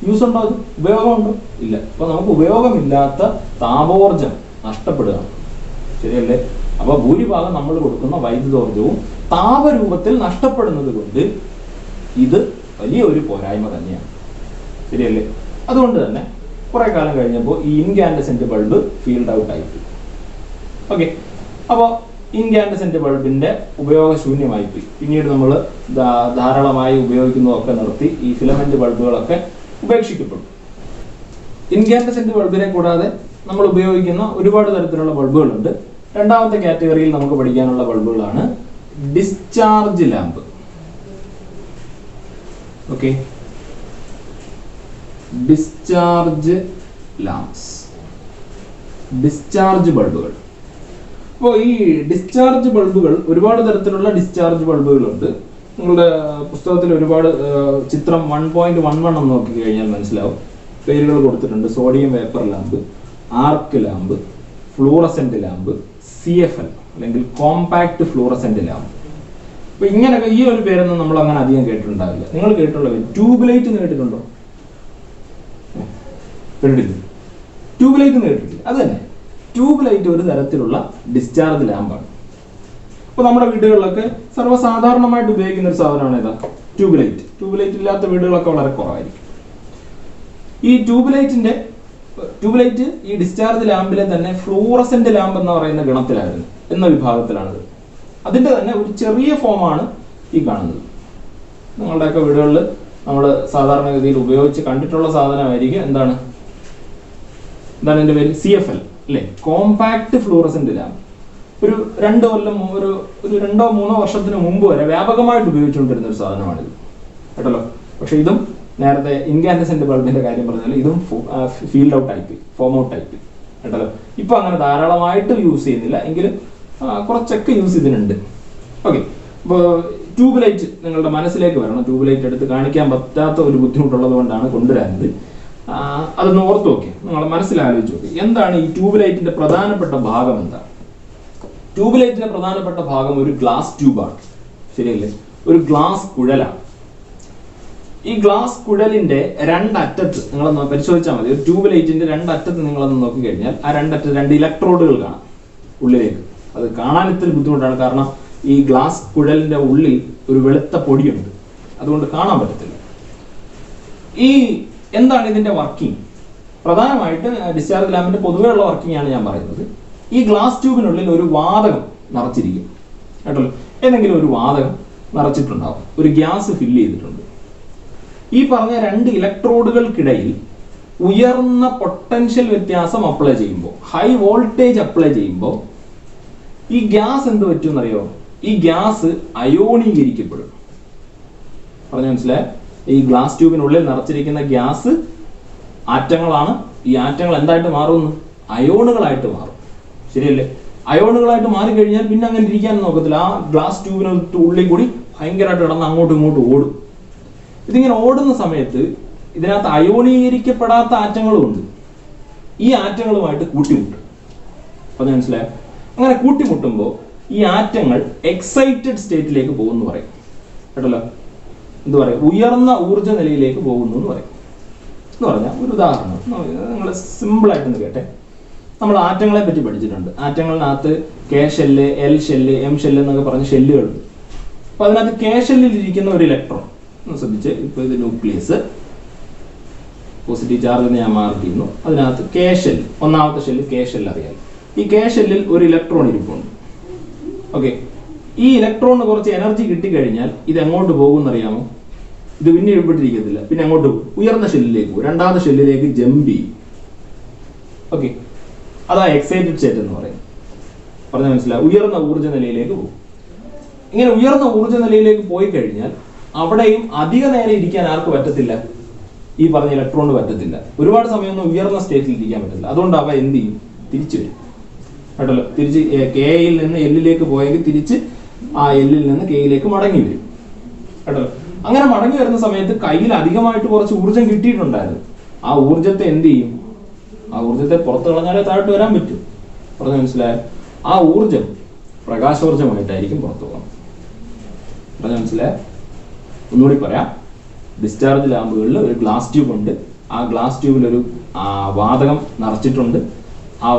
യൂസ് ഉണ്ടോ? അത് ഉപയോഗമുണ്ടോ? ഇല്ല. അപ്പൊ നമുക്ക് ഉപയോഗമില്ലാത്ത താപോർജം നഷ്ടപ്പെടുകയാണ്, ശരിയല്ലേ? അപ്പൊ ഭൂരിഭാഗം നമ്മൾ കൊടുക്കുന്ന വൈദ്യുതോർജവും താപരൂപത്തിൽ നഷ്ടപ്പെടുന്നത് കൊണ്ട് ഇത് വലിയ ഒരു പോരായ്മ തന്നെയാണ്, ശരിയല്ലേ? അതുകൊണ്ട് തന്നെ കുറെ കാലം കഴിഞ്ഞപ്പോൾ ഈ ഇൻകാൻഡസെന്റ് ബൾബ് ഫീൽഡ് ഔട്ട് ആയിപ്പോയി. ഓക്കെ, അപ്പോൾ ഇൻകാൻഡസെന്റ് ബൾബിന്റെ ഉപയോഗശൂന്യമായി പോയി. പിന്നീട് നമ്മൾ ധാരാളമായി ഉപയോഗിക്കുന്നതൊക്കെ നിർത്തി ഈ ഫിലമെന്റ് ബൾബുകളൊക്കെ ഉപേക്ഷിക്കപ്പെടും. ഇൻകാൻഡസെന്റ് ബൾബിനെ കൂടാതെ നമ്മൾ ഉപയോഗിക്കുന്ന ഒരുപാട് തരത്തിലുള്ള ബൾബുകളുണ്ട്. രണ്ടാമത്തെ കാറ്റഗറിയിൽ നമുക്ക് പഠിക്കാനുള്ള ബൾബുകളാണ് discharge lamp. Okay, discharge lamps. Discharge ബൾബുകൾ. അപ്പോൾ ഈ ഡിസ്ചാർജ് ബൾബുകൾ, ഒരുപാട് തരത്തിലുള്ള ഡിസ്ചാർജ് ബൾബുകളുണ്ട്. നിങ്ങളുടെ പുസ്തകത്തിൽ ഒരുപാട് ചിത്രം 1.11 എന്ന് നോക്കി കഴിഞ്ഞാൽ മനസ്സിലാവും. പേരുകൾ കൊടുത്തിട്ടുണ്ട്: സോഡിയം വേപ്പർ ലാമ്പ്, ആർക്ക് ലാമ്പ്, ഫ്ലൂറസെന്റ് ലാമ്പ്, CFL അല്ലെങ്കിൽ കോമ്പാക്ട് ഫ്ലൂറസെന്റ് ലാമ്പ്. അപ്പൊ ഇങ്ങനെയൊക്കെ ഈ ഒരു പേരൊന്നും നമ്മൾ അങ്ങനെ അധികം കേട്ടിട്ടുണ്ടാവില്ല. നിങ്ങൾ കേട്ടിട്ടുള്ള പേര് ട്യൂബ് ലൈറ്റ് എന്ന് കേട്ടിട്ടുണ്ടോ? കേട്ടിട്ടില്ല. ട്യൂബ് ലൈറ്റ് എന്ന് കേട്ടിട്ടില്ല. അത് തന്നെ, ട്യൂബ് ലൈറ്റ് ഒരു തരത്തിലുള്ള ഡിസ്ചാർജ് ലാമ്പാണ്. അപ്പൊ നമ്മുടെ വീടുകളിലൊക്കെ സർവ്വസാധാരണമായിട്ട് ഉപയോഗിക്കുന്ന ഒരു സാധനമാണ് ഏതാ? Tube light. ട്യൂബ് ലൈറ്റ് ഇല്ലാത്ത വീടുകളൊക്കെ വളരെ കുറവായിരിക്കും. ഈ ട്യൂബ് ലൈറ്റ് ഈ ഡിസ്ചാർജ് ലാമ്പിലെ തന്നെ ഫ്ലൂറസെന്റ് ലാമ്പ് എന്ന് പറയുന്ന ഗണത്തിലായിരുന്നു, എന്ന വിഭാഗത്തിലാണിത്. അതിന്റെ തന്നെ ഒരു ചെറിയ ഫോമാണ് ഈ കാണുന്നത്. നിങ്ങളുടെയൊക്കെ വീടുകളിൽ നമ്മൾ സാധാരണഗതിയിൽ ഉപയോഗിച്ച് കണ്ടിട്ടുള്ള സാധനമായിരിക്കും. എന്താണ് എന്റെ പേര്? CFL അല്ലെ, കോമ്പാക്ട് ഫ്ലൂറസെന്റ് ലാമ്പ്. ഒരു 2 കൊല്ലം, ഒരു 2-3 വർഷത്തിന് മുമ്പ് വരെ വ്യാപകമായിട്ട് ഉപയോഗിച്ചുകൊണ്ടിരുന്ന ഒരു സാധനമാണിത് കേട്ടല്ലോ. പക്ഷെ ഇതും നേരത്തെ ഇൻകാൻഡസെന്റ് ബൾബിന്റെ കാര്യം പറഞ്ഞാൽ ഇതും field out type, form out type കേട്ടല്ലോ. ഇപ്പൊ അങ്ങനെ ധാരാളമായിട്ട് യൂസ് ചെയ്യുന്നില്ല, എങ്കിലും കുറച്ചൊക്കെ യൂസ് ഇതിനുണ്ട്. ഓക്കെ, അപ്പോൾ ട്യൂബ് ലൈറ്റ് നിങ്ങളുടെ മനസ്സിലേക്ക് വരണം. ട്യൂബ് ലൈറ്റ് എടുത്ത് കാണിക്കാൻ പറ്റാത്ത ഒരു ബുദ്ധിമുട്ടുള്ളത് കൊണ്ടാണ് കൊണ്ടുവരാനുള്ളത്. അതൊന്ന് ഓർത്ത് നോക്കി, നിങ്ങളെ മനസ്സിലാലോചിച്ച് നോക്കി. എന്താണ് ഈ ട്യൂബ് ലൈറ്റിന്റെ പ്രധാനപ്പെട്ട ഭാഗം? എന്താണ് ട്യൂബ് ലൈറ്റിന്റെ പ്രധാനപ്പെട്ട ഭാഗം? ഒരു ഗ്ലാസ് ട്യൂബാണ്, ശരിയല്ലേ? ഒരു ഗ്ലാസ് കുഴലാണ്. ഈ ഗ്ലാസ് കുഴലിന്റെ രണ്ടറ്റത്ത് നിങ്ങളൊന്ന് പരിശോധിച്ചാൽ മതി. ഒരു ട്യൂബ് ലൈറ്റിന്റെ രണ്ടറ്റത്ത് നിങ്ങളൊന്ന് നോക്കിക്കഴിഞ്ഞാൽ ആ രണ്ടറ്റത്ത് 2 ഇലക്ട്രോഡുകൾ കാണാം ഉള്ളിലേക്ക്. അത് കാണാൻ ഇത്തിരി ബുദ്ധിമുട്ടാണ്, കാരണം ഈ ഗ്ലാസ് കുഴലിന്റെ ഉള്ളിൽ ഒരു വെളുത്ത പൊടിയുണ്ട്, അതുകൊണ്ട് കാണാൻ പറ്റത്തില്ല. ഈ എന്താണ് ഇതിന്റെ വർക്കിംഗ്? പ്രധാനമായിട്ട് ഡിസ്ചാർജ് ലാമ്പിന്റെ പൊതുവേ ഉള്ള വർക്കിംഗ് ആണ് ഞാൻ പറയുന്നത്. ഈ ഗ്ലാസ് ട്യൂബിനുള്ളിൽ ഒരു വാതകം നിറച്ചിരിക്കും കേട്ടല്ലോ. ഏതെങ്കിലും ഒരു വാതകം നിറച്ചിട്ടുണ്ടാവും, ഒരു ഗ്യാസ് ഫില്ല് ചെയ്തിട്ടുണ്ട്. ഈ പറഞ്ഞ 2 ഇലക്ട്രോഡുകൾക്കിടയിൽ ഉയർന്ന പൊട്ടൻഷ്യൽ വ്യത്യാസം അപ്ലൈ ചെയ്യുമ്പോൾ, ഹൈ വോൾട്ടേജ് അപ്ലൈ ചെയ്യുമ്പോൾ ഈ ഗ്യാസ് എന്ത് പറ്റുമെന്നറിയോ? ഈ ഗ്യാസ് അയോണീകരിക്കപ്പെടും. പറഞ്ഞു മനസ്സിലായ? ഈ ഗ്ലാസ് ട്യൂബിനുള്ളിൽ നിറച്ചിരിക്കുന്ന ഗ്യാസ് ആറ്റങ്ങളാണ്. ഈ ആറ്റങ്ങൾ എന്തായിട്ട് മാറുന്നു? അയോണുകളായിട്ട് മാറും, ശരിയല്ലേ? അയോണുകളായിട്ട് മാറിക്കഴിഞ്ഞാൽ പിന്നെ അങ്ങനെ ഇരിക്കാൻ നോക്കത്തില്ല. ആ ഗ്ലാസ് ട്യൂബിനുള്ളിൽ കൂടി ഭയങ്കരമായിട്ട് കിടന്ന് അങ്ങോട്ടും ഇങ്ങോട്ടും ഓടും. ഇതിങ്ങനെ ഓടുന്ന സമയത്ത് ഇതിനകത്ത് അയോണീകരിക്കപ്പെടാത്ത ആറ്റങ്ങളും ഉണ്ട്. ഈ ആറ്റങ്ങളുമായിട്ട് കൂട്ടിമുട്ടും. അപ്പൊ മനസ്സിലായോ? അങ്ങനെ കൂട്ടിമുട്ടുമ്പോൾ ഈ ആറ്റങ്ങൾ എക്സൈറ്റഡ് സ്റ്റേറ്റിലേക്ക് പോകുന്നു പറയും കേട്ടല്ലോ. എന്ത് പറയും? ഉയർന്ന ഊർജ്ജ നിലയിലേക്ക് പോകുന്നു എന്ന് പറയും. എന്ന് പറഞ്ഞാൽ ഒരു ഉദാഹരണം നിങ്ങൾ സിമ്പിളായിട്ടൊന്ന് കേട്ടെ. നമ്മൾ ആറ്റങ്ങളെ പറ്റി പഠിച്ചിട്ടുണ്ട്. ആറ്റങ്ങളിനകത്ത് K shell, L shell, M shell എന്നൊക്കെ പറഞ്ഞ ഷെല്ലുകളുണ്ട്. അപ്പൊ അതിനകത്ത് K ഷെല്ലിൽ ഇരിക്കുന്ന ഒരു ഇലക്ട്രോൺ ഒന്ന് ശ്രദ്ധിച്ച്. ഇപ്പൊ ഇത് ന്യൂക്ലിയസ്, പോസിറ്റീവ് ചാർജ് ഞാൻ മാർക്ക് ചെയ്യുന്നു. അതിനകത്ത് K ഷെല്ല്, ഒന്നാമത്തെ ഷെല്ല് K ഷെല്ല് അറിയാം. ഈ K ഷെല്ലിൽ ഒരു ഇലക്ട്രോൺ ഇരിപ്പുണ്ട്. ഓക്കെ, ഈ ഇലക്ട്രോണിന് കുറച്ച് എനർജി കിട്ടിക്കഴിഞ്ഞാൽ ഇത് എങ്ങോട്ട് പോകും എന്നറിയാമോ? ഇത് പിന്നെ ഇവിട്ടിരിക്കത്തില്ല, പിന്നെ അങ്ങോട്ട് പോകും, ഉയർന്ന ഷെല്ലിലേക്ക് പോകും, രണ്ടാമത്തെ ഷെല്ലിലേക്ക് ജമ്പ് ചെയ്യും. ഓക്കെ, അതാ എക്സൈറ്റഡ് സ്റ്റേറ്റ് എന്ന് പറയും. പറഞ്ഞാൽ മനസ്സിലായി? ഉയർന്ന ഊർജ്ജ നിലയിലേക്ക് പോകും. ഇങ്ങനെ ഉയർന്ന ഊർജ്ജ നിലയിലേക്ക് പോയി കഴിഞ്ഞാൽ അവിടെയും അധിക നേരം ഇരിക്കാൻ ആർക്ക് പറ്റത്തില്ല? ഈ പറഞ്ഞ ഇലക്ട്രോണിന് പറ്റത്തില്ല. ഒരുപാട് സമയമൊന്നും ഉയർന്ന സ്റ്റേറ്റിൽ ഇരിക്കാൻ പറ്റില്ല. അതുകൊണ്ട് അവ എന്ത് ചെയ്യും? തിരിച്ചു വരും കേട്ടല്ലോ. തിരിച്ച് Kയിൽ നിന്ന് Lലേക്ക് പോയെങ്കിൽ തിരിച്ച് ആ Lൽ നിന്ന് Kയിലേക്ക് മടങ്ങി വരും കേട്ടല്ലോ. അങ്ങനെ മടങ്ങി വരുന്ന സമയത്ത് കയ്യിൽ അധികമായിട്ട് കുറച്ച് ഊർജ്ജം കിട്ടിയിട്ടുണ്ടായിരുന്നു. ആ ഊർജ്ജത്തെ എന്ത് ചെയ്യും? ആ ഊർജ്ജത്തെ പുറത്തു കളഞ്ഞാലേ താഴോട്ട് വരാൻ പറ്റും. പറഞ്ഞ മനസ്സിലായോ? ആ ഊർജ്ജം പ്രകാശോർജ്ജമായിട്ടായിരിക്കും പുറത്തു പോകണം. പറഞ്ഞ മനസ്സിലായോ? ഒന്നുകൂടി പറയാം. ഡിസ്ചാർജ് ലാമ്പുകളിൽ ഒരു ഗ്ലാസ് ട്യൂബ് ഉണ്ട്. ആ ഗ്ലാസ് ട്യൂബിൽ ഒരു വാതകം നിറച്ചിട്ടുണ്ട്. ആ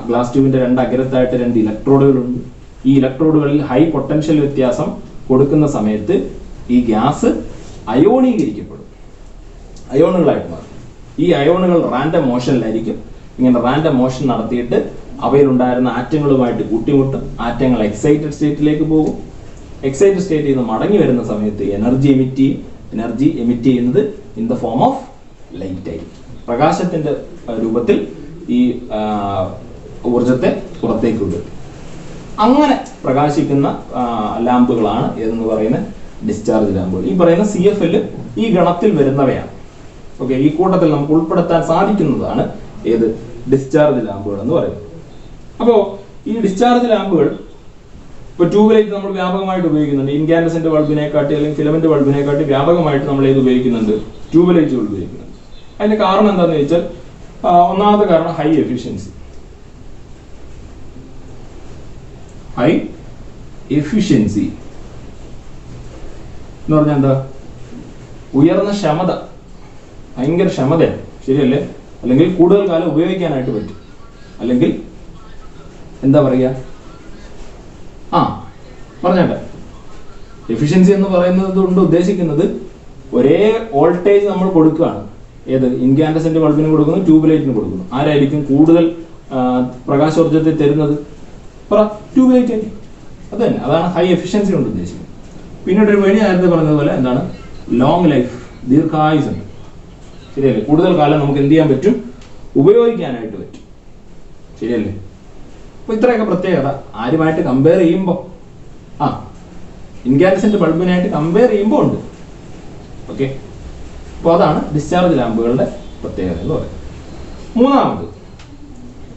ഗ്ലാസ് ട്യൂബിന്റെ 2 അഗ്രത്തായിട്ട് 2 ഇലക്ട്രോഡുകളുണ്ട്. ഈ ഇലക്ട്രോഡുകളിൽ ഹൈ പൊട്ടൻഷ്യൽ വ്യത്യാസം കൊടുക്കുന്ന സമയത്ത് ഈ ഗ്യാസ് അയോണീകരിക്കപ്പെടും, അയോണുകളായിട്ട് മാറും. ഈ അയോണുകൾ റാൻഡം മോഷനിലായിരിക്കും. ഇങ്ങനെ റാൻഡം മോഷൻ നടത്തിയിട്ട് അവയിലുണ്ടായിരുന്ന ആറ്റങ്ങളുമായിട്ട് കൂട്ടിമുട്ടും. ആറ്റങ്ങൾ എക്സൈറ്റഡ് സ്റ്റേറ്റിലേക്ക് പോകും. എക്സൈറ്റഡ് സ്റ്റേറ്റിൽ നിന്ന് മടങ്ങി വരുന്ന സമയത്ത് എനർജി എമിറ്റ് ചെയ്യും. എനർജി എമിറ്റ് ചെയ്യുന്നത് in the form of light ആയിരിക്കും. പ്രകാശത്തിന്റെ രൂപത്തിൽ ഈ ഊർജത്തെ പുറത്തേക്ക് വിടും. അങ്ങനെ പ്രകാശിക്കുന്ന ലാമ്പുകളാണ് ഏതെന്ന് പറയുന്ന ഡിസ്ചാർജ് ലാമ്പുകൾ. ഈ പറയുന്ന CFL ഈ ഗണത്തിൽ വരുന്നവയാണ്. ഓക്കെ, ഈ കൂട്ടത്തിൽ നമുക്ക് ഉൾപ്പെടുത്താൻ സാധിക്കുന്നതാണ് ഏത്? ഡിസ്ചാർജ് ലാമ്പുകൾ എന്ന് പറയുന്നത്. അപ്പോൾ ഈ ഡിസ്ചാർജ് ലാമ്പുകൾ ഇപ്പോൾ ട്യൂബ് ലൈറ്റ് നമ്മൾ വ്യാപകമായിട്ട് ഉപയോഗിക്കുന്നുണ്ട്. ഇൻകാൻഡസെന്റ് ബൾബിനെക്കാട്ടി അല്ലെങ്കിൽ ഫിലമെന്റ് ബൾബിനെക്കാട്ടി വ്യാപകമായിട്ട് നമ്മൾ ഏത് ഉപയോഗിക്കുന്നുണ്ട്? ട്യൂബ് ലൈറ്റുകൾ ഉപയോഗിക്കുന്നുണ്ട്. അതിന്റെ കാരണം എന്താണെന്ന് വെച്ചാൽ ഒന്നാമത്തെ കാരണം ഹൈ എഫിഷ്യൻസി. ഹൈ എഫിഷ്യൻസി എന്ന് പറഞ്ഞാൽ എന്താ? ഉയർന്ന ക്ഷമത, ഭയങ്കര ക്ഷമതയാണ്, ശരിയല്ലേ? അല്ലെങ്കിൽ കൂടുതൽ കാലം ഉപയോഗിക്കാനായിട്ട് പറ്റും. അല്ലെങ്കിൽ എന്താ പറയുക, പറഞ്ഞോട്ടെ, എഫിഷ്യൻസി എന്ന് പറയുന്നത് കൊണ്ട് ഉദ്ദേശിക്കുന്നത് ഒരേ വോൾട്ടേജ് നമ്മൾ കൊടുക്കുകയാണ്. ഏത്? ഇൻകാൻഡസെന്റ് ബൾബിന് കൊടുക്കുന്നു, ട്യൂബ് ലൈറ്റിന് കൊടുക്കുന്നു. ആരായിരിക്കും കൂടുതൽ പ്രകാശോർജ്ജത്തെ തരുന്നത്? ട്യൂബ് ലൈറ്റ് ആയിരിക്കും. അത് തന്നെ, അതാണ് ഹൈ എഫിഷ്യൻസി കൊണ്ട് ഉദ്ദേശിക്കുന്നത്. പിന്നീട് ഒരു വഴി നേരത്തെ പറഞ്ഞതുപോലെ എന്താണ്? ലോങ് ലൈഫ്, ദീർഘായുസുണ്ട്, ശരിയല്ലേ? കൂടുതൽ കാലം നമുക്ക് എന്ത് ചെയ്യാൻ പറ്റും? ഉപയോഗിക്കാനായിട്ട് പറ്റും, ശരിയല്ലേ? അപ്പൊ ഇത്രയൊക്കെ പ്രത്യേകത ആരുമായിട്ട് കമ്പയർ ചെയ്യുമ്പോൾ ഇൻകാൻഡസെന്റ് ബൾബിനായിട്ട് കമ്പയർ ചെയ്യുമ്പോൾ ഉണ്ട്. ഓക്കെ, അപ്പോൾ അതാണ് ഡിസ്ചാർജ് ലാമ്പുകളുടെ പ്രത്യേകത എന്ന് പറയുന്നത്. മൂന്നാമത്,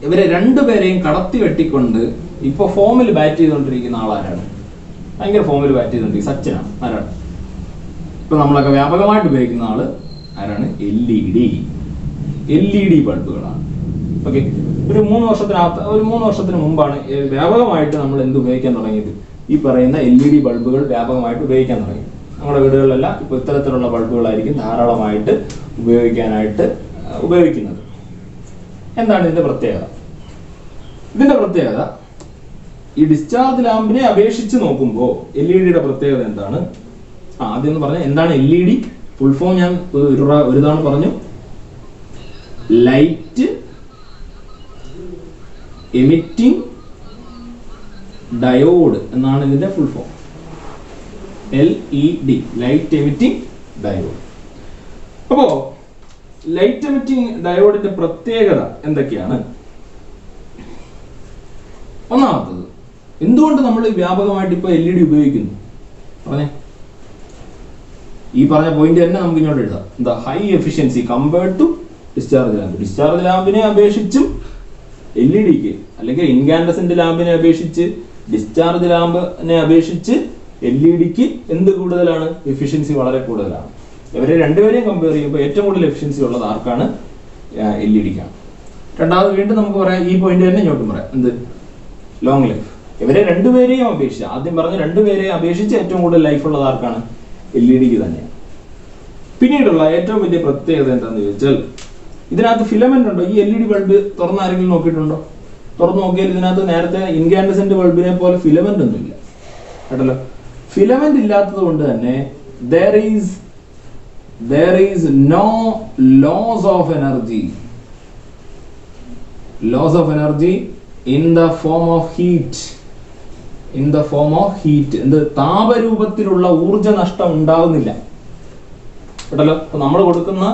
ഇവരെ രണ്ടുപേരെയും കടത്തി വെട്ടിക്കൊണ്ട് ഇപ്പൊ ഫോമിൽ ബാറ്റ് ചെയ്തുകൊണ്ടിരിക്കുന്ന ആളാരാണ്? ഭയങ്കര ഫോമിൽ ബാറ്റ് ചെയ്തുകൊണ്ടിരിക്കും സച്ചിനാണ്. ആരാണ് ഇപ്പൊ നമ്മളൊക്കെ വ്യാപകമായിട്ട് ഉപയോഗിക്കുന്ന ആള് ആരാണ്? LED ബൾബുകളാണ്. ഓക്കെ, ഒരു 3 വർഷത്തിന് മുമ്പാണ് വ്യാപകമായിട്ട് നമ്മൾ എന്ത് ഉപയോഗിക്കാൻ തുടങ്ങിയത്? ഈ പറയുന്ന LED ബൾബുകൾ വ്യാപകമായിട്ട് ഉപയോഗിക്കാൻ തുടങ്ങി. നമ്മുടെ വീടുകളിലെല്ലാം ഇപ്പൊ ഇത്തരത്തിലുള്ള ബൾബുകളായിരിക്കും ധാരാളമായിട്ട് ഉപയോഗിക്കുന്നത്. എന്താണ് ഇതിന്റെ പ്രത്യേകത? ഇതിന്റെ പ്രത്യേകത, ഈ ഡിസ്ചാർജ് ലാമ്പിനെ അപേക്ഷിച്ച് നോക്കുമ്പോൾ LED പ്രത്യേകത എന്താണ്? ആദ്യം എന്ന് പറഞ്ഞാൽ എന്താണ് LED? ഫുൾ ഫോം ഞാൻ ഒരു തവണ പറഞ്ഞു. ലൈറ്റ് എമിറ്റിംഗ് ഡയോഡ് എന്നാണ് ഇതിന്റെ full form. LED, light emitting diode. അപ്പോ ലൈറ്റ് എമിറ്റിംഗ് ഡയോഡിന്റെ പ്രത്യേകത എന്തൊക്കെയാണ്? ഒന്നാമത്തത്, എന്തുകൊണ്ട് നമ്മൾ വ്യാപകമായിട്ട് ഇപ്പൊ LED ഉപയോഗിക്കുന്നു? പറഞ്ഞേ. ഈ പറഞ്ഞ പോയിന്റ് തന്നെ നമുക്ക് ഇങ്ങോട്ട് എഴുതാം. എന്താ? High efficiency compared to discharge lamp. Discharge ലാമ്പിനെ അപേക്ഷിച്ചും LED-ക്ക്, അല്ലെങ്കിൽ ഇൻകാൻഡസെന്റ് ലാമ്പിനെ അപേക്ഷിച്ച് ഡിസ്ചാർജ് ലാമ്പിനെ അപേക്ഷിച്ച് LED-ക്ക് എന്ത് കൂടുതലാണ്? എഫിഷ്യൻസി വളരെ കൂടുതലാണ്. ഇവരെ രണ്ടുപേരെയും കമ്പയർ ചെയ്യുമ്പോൾ ഏറ്റവും കൂടുതൽ എഫിഷ്യൻസി ഉള്ളത് ആർക്കാണ്? LED-ക്കാണ്. രണ്ടാമത് വീണ്ടും നമുക്ക് പറയാം, ഈ പോയിന്റ് തന്നെ ഇങ്ങോട്ടും പറയാം. എന്ത്? Long life. ഇവരെ രണ്ടുപേരെയും അപേക്ഷിച്ച്, ആദ്യം പറഞ്ഞ രണ്ടുപേരെയും അപേക്ഷിച്ച് ഏറ്റവും കൂടുതൽ ലൈഫ് ഉള്ളത് ആർക്കാണ്? LED-ക്ക് തന്നെയാണ്. പിന്നീടുള്ള ഏറ്റവും വലിയ പ്രത്യേകത എന്താണെന്ന് ചോദിച്ചാൽ, ഇതിനകത്ത് ഫിലമെന്റ് ഉണ്ടോ? ഈ LED ബൾബ് തുറന്ന് ആരെങ്കിലും നോക്കിയിട്ടുണ്ടോ? തുറന്നു നോക്കിയാൽ ഇതിനകത്ത് നേരത്തെ ഇൻകാൻഡസെന്റ് ബൾബിനെ പോലെ ഫിലമെന്റ് ഒന്നും ഇല്ല കേട്ടല്ലോ. ഫിലമെന്റ് ഇല്ലാത്തത് കൊണ്ട് തന്നെ there is no loss of energy in the form of heat. എന്ത്? താപരൂപത്തിലുള്ള ഊർജ നഷ്ടം ഉണ്ടാവുന്നില്ല കേട്ടല്ലോ. അപ്പൊ നമ്മൾ കൊടുക്കുന്ന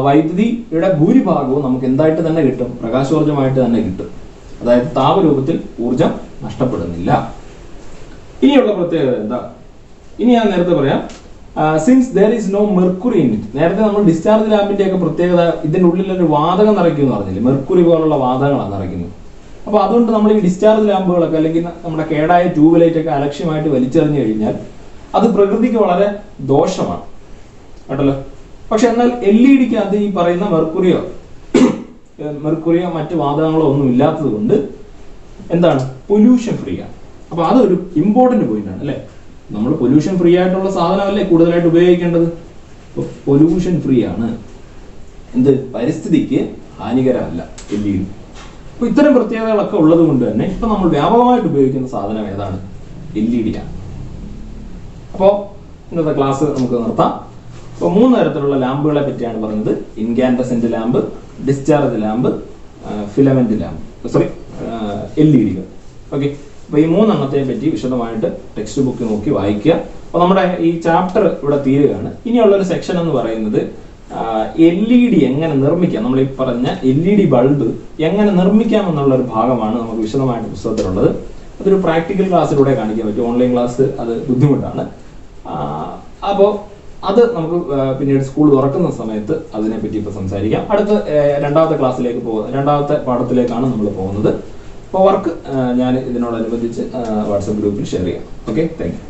വൈദ്യുതിയുടെ ഭൂരിഭാഗവും നമുക്ക് എന്തായിട്ട് തന്നെ കിട്ടും? പ്രകാശോർജ്ജമായിട്ട് തന്നെ കിട്ടും. അതായത് താപരൂപത്തിൽ ഊർജം നഷ്ടപ്പെടുന്നില്ല. ഇനിയുള്ള പ്രത്യേകത എന്താ? ഇനി ഞാൻ നേരത്തെ പറയാം. Since there is no mercury in it. നേരത്തെ നമ്മൾ ഡിസ്ചാർജ് ലാമ്പിന്റെ ഒക്കെ പ്രത്യേകത ഇതിന്റെ ഉള്ളിൽ ഒരു വാതകം നിറയ്ക്കും എന്ന് പറഞ്ഞില്ലേ? മെർക്കുറി പോലുള്ള വാതകങ്ങളാണ് നിറയ്ക്കുന്നത്. അപ്പൊ അതുകൊണ്ട് നമ്മൾ ഈ ഡിസ്ചാർജ് ലാമ്പുകളൊക്കെ അല്ലെങ്കിൽ നമ്മുടെ കേടായ ട്യൂബ് ലൈറ്റ് ഒക്കെ അലക്ഷ്യമായിട്ട് വലിച്ചെറിഞ്ഞു കഴിഞ്ഞാൽ അത് പ്രകൃതിക്ക് വളരെ ദോഷമാണ് കേട്ടല്ലോ. പക്ഷെ എന്നാൽ LED-ക്ക് അത് ഈ പറയുന്ന മെർക്കുറിയോ മറ്റു വാതകങ്ങളോ ഒന്നും ഇല്ലാത്തത് കൊണ്ട് എന്താണ്? പൊല്യൂഷൻ ഫ്രീ ആണ്. അപ്പൊ അതൊരു ഇമ്പോർട്ടന്റ് പോയിന്റ് ആണ് അല്ലെ. നമ്മൾ പൊല്യൂഷൻ ഫ്രീ ആയിട്ടുള്ള സാധനമല്ലേ കൂടുതലായിട്ട് ഉപയോഗിക്കേണ്ടത്. പൊല്യൂഷൻ ഫ്രീ ആണ്. എന്ത്? പരിസ്ഥിതിക്ക് ഹാനികരമല്ല LED. അപ്പൊ ഇത്തരം പ്രത്യേകതകളൊക്കെ ഉള്ളത് കൊണ്ട് തന്നെ ഇപ്പൊ നമ്മൾ വ്യാപകമായിട്ട് ഉപയോഗിക്കുന്ന സാധനം ഏതാണ്? LED ആണ്. അപ്പോൾ ഇന്നത്തെ ക്ലാസ് നമുക്ക് നിർത്താം. അപ്പോൾ 3 തരത്തിലുള്ള ലാമ്പുകളെ പറ്റിയാണ് പറഞ്ഞത്. Incandescent lamp, discharge lamp, filament lamp, LED-കൾ. ഓക്കെ, അപ്പൊ ഈ 3 എണ്ണത്തെ പറ്റി വിശദമായിട്ട് ടെക്സ്റ്റ് ബുക്ക് നോക്കി വായിക്കുക. അപ്പൊ നമ്മുടെ ഈ ചാപ്റ്റർ ഇവിടെ തീരുകയാണ്. ഇനിയുള്ളൊരു സെക്ഷൻ എന്ന് പറയുന്നത് LED എങ്ങനെ നിർമ്മിക്കാം, നമ്മൾ ഈ പറഞ്ഞ LED ബൾബ് എങ്ങനെ നിർമ്മിക്കാം എന്നുള്ള ഒരു ഭാഗമാണ് നമുക്ക് വിശദമായിട്ട് പുസ്തകത്തിലുള്ളത്. അതൊരു പ്രാക്ടിക്കൽ ക്ലാസ്സിലൂടെ കാണിക്കാൻ പറ്റും. ഓൺലൈൻ ക്ലാസ് അത് ബുദ്ധിമുട്ടാണ്. അപ്പോൾ അത് നമുക്ക് പിന്നീട് സ്കൂൾ തുറക്കുന്ന സമയത്ത് അതിനെപ്പറ്റി ഇപ്പോൾ സംസാരിക്കാം. അടുത്ത രണ്ടാമത്തെ ക്ലാസ്സിലേക്ക് രണ്ടാമത്തെ പാഠത്തിലേക്കാണ് നമ്മൾ പോകുന്നത്. അപ്പോൾ വർക്ക് ഞാൻ ഇതിനോടനുബന്ധിച്ച് വാട്സപ്പ് ഗ്രൂപ്പിൽ ഷെയർ ചെയ്യാം. Okay, thank you.